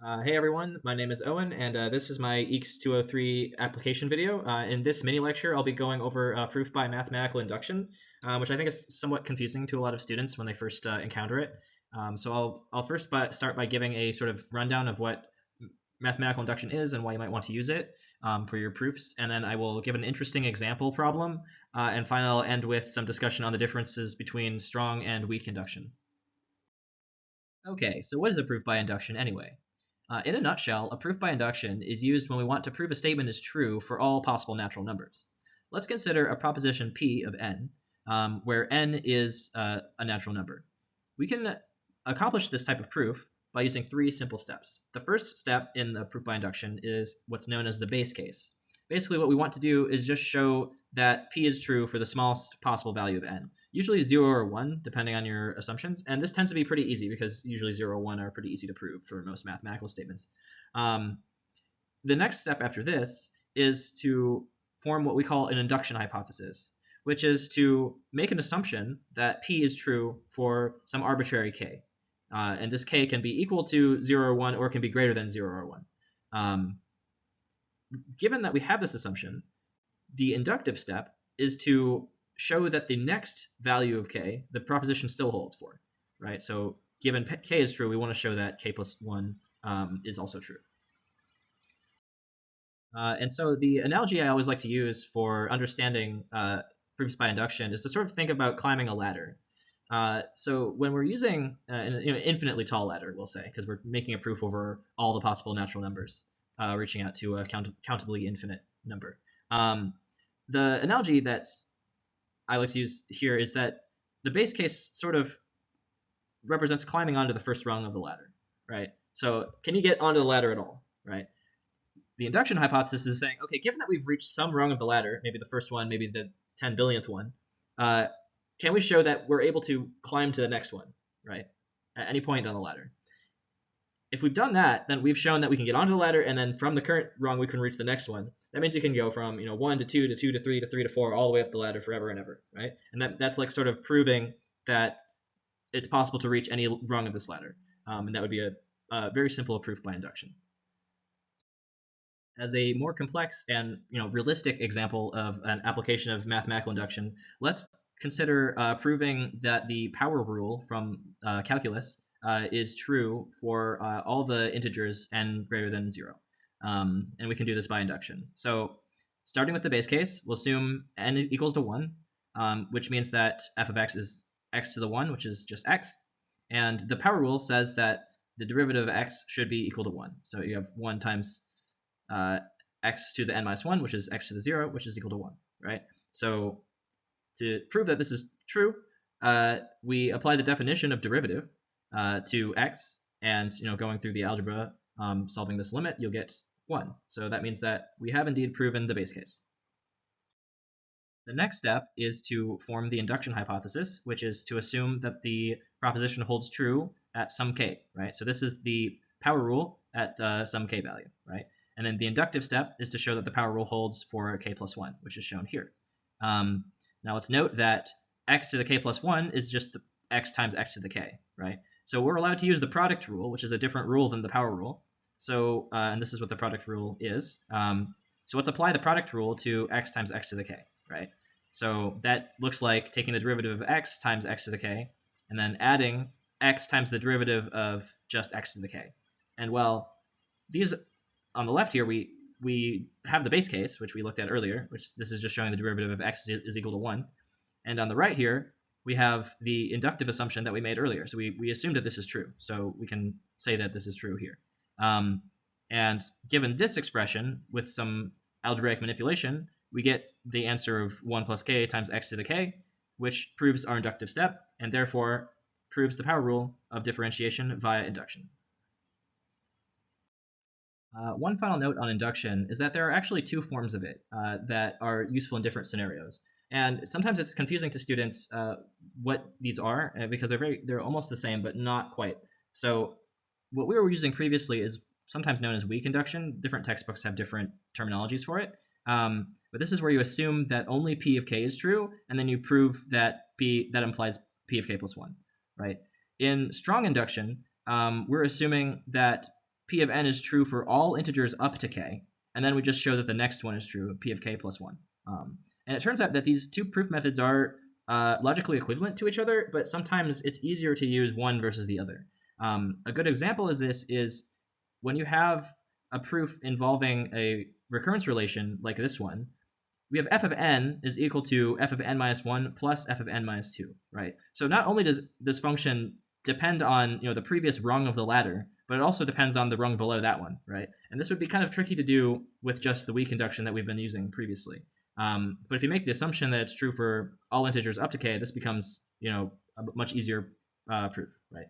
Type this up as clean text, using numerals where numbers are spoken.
Hey everyone, my name is Owen, and this is my EECS 203 application video. In this mini lecture, I'll be going over proof by mathematical induction, which I think is somewhat confusing to a lot of students when they first encounter it. So I'll first start by giving a sort of rundown of what mathematical induction is and why you might want to use it for your proofs, and then I will give an interesting example problem, and finally I'll end with some discussion on the differences between strong and weak induction. Okay, so what is a proof by induction anyway? In a nutshell, a proof by induction is used when we want to prove a statement is true for all possible natural numbers. Let's consider a proposition P of n, where n is a natural number. We can accomplish this type of proof by using three simple steps. The first step in the proof by induction is what's known as the base case. Basically, what we want to do is just show that P is true for the smallest possible value of n, usually 0 or 1, depending on your assumptions. And this tends to be pretty easy because usually 0 or 1 are pretty easy to prove for most mathematical statements. The next step after this is to form what we call an induction hypothesis, which is to make an assumption that P is true for some arbitrary k. And this k can be equal to 0 or 1, or can be greater than 0 or 1. Given that we have this assumption, the inductive step is to show that the next value of k, the proposition still holds for, right? So given k is true, we want to show that k plus 1 is also true. And so the analogy I always like to use for understanding proofs by induction is to sort of think about climbing a ladder. So when we're using an infinitely tall ladder, we'll say, because we're making a proof over all the possible natural numbers, reaching out to a countably infinite number. The analogy that I like to use here is that the base case sort of represents climbing onto the first rung of the ladder, right? So can you get onto the ladder at all, right? The induction hypothesis is saying, okay, given that we've reached some rung of the ladder, maybe the first one, maybe the 10 billionth one, can we show that we're able to climb to the next one, right, at any point on the ladder? If we've done that, then we've shown that we can get onto the ladder, and then from the current rung we can reach the next one. That means you can go from 1 to 2 to 2 to 3 to 3 to 4 all the way up the ladder forever and ever, right? And that's like sort of proving that it's possible to reach any rung of this ladder, and that would be a very simple proof by induction. As a more complex and realistic example of an application of mathematical induction, let's consider proving that the power rule from calculus is true for all the integers n greater than 0. And we can do this by induction. So starting with the base case, we'll assume n equals to 1, which means that f of x is x to the 1, which is just x. And the power rule says that the derivative of x should be equal to 1. So you have 1 times x to the n minus 1, which is x to the 0, which is equal to 1, right? So to prove that this is true, we apply the definition of derivative to x, and going through the algebra, solving this limit, you'll get 1. So that means that we have indeed proven the base case. The next step is to form the induction hypothesis, which is to assume that the proposition holds true at some k, right? So this is the power rule at some k value, right? And then the inductive step is to show that the power rule holds for k plus 1, which is shown here. Now let's note that x to the k plus 1 is just the x times x to the k, right? So we're allowed to use the product rule, which is a different rule than the power rule. So, and this is what the product rule is. So let's apply the product rule to x times x to the k, right? So that looks like taking the derivative of x times x to the k, and then adding x times the derivative of just x to the k. And well, these on the left here, we have the base case, which we looked at earlier, which this is just showing the derivative of x is equal to 1. And on the right here, we have the inductive assumption that we made earlier. So we assumed that this is true. So we can say that this is true here. And given this expression with some algebraic manipulation, we get the answer of 1 plus k times x to the k, which proves our inductive step, and therefore proves the power rule of differentiation via induction. One final note on induction is that there are actually two forms of it that are useful in different scenarios. And sometimes it's confusing to students what these are, because they're almost the same, but not quite. So what we were using previously is sometimes known as weak induction. Different textbooks have different terminologies for it. But this is where you assume that only p of k is true, and then you prove that that implies p of k plus 1, right? In strong induction, we're assuming that P of n is true for all integers up to k, and then we just show that the next one is true, P of k plus 1. And it turns out that these two proof methods are logically equivalent to each other, but sometimes it's easier to use one versus the other. A good example of this is when you have a proof involving a recurrence relation like this one, we have f of n is equal to f of n minus 1 plus f of n minus 2, right? So not only does this function depend on the previous rung of the ladder, but it also depends on the rung below that one, right? And this would be kind of tricky to do with just the weak induction that we've been using previously. But if you make the assumption that it's true for all integers up to k, this becomes a much easier proof, right?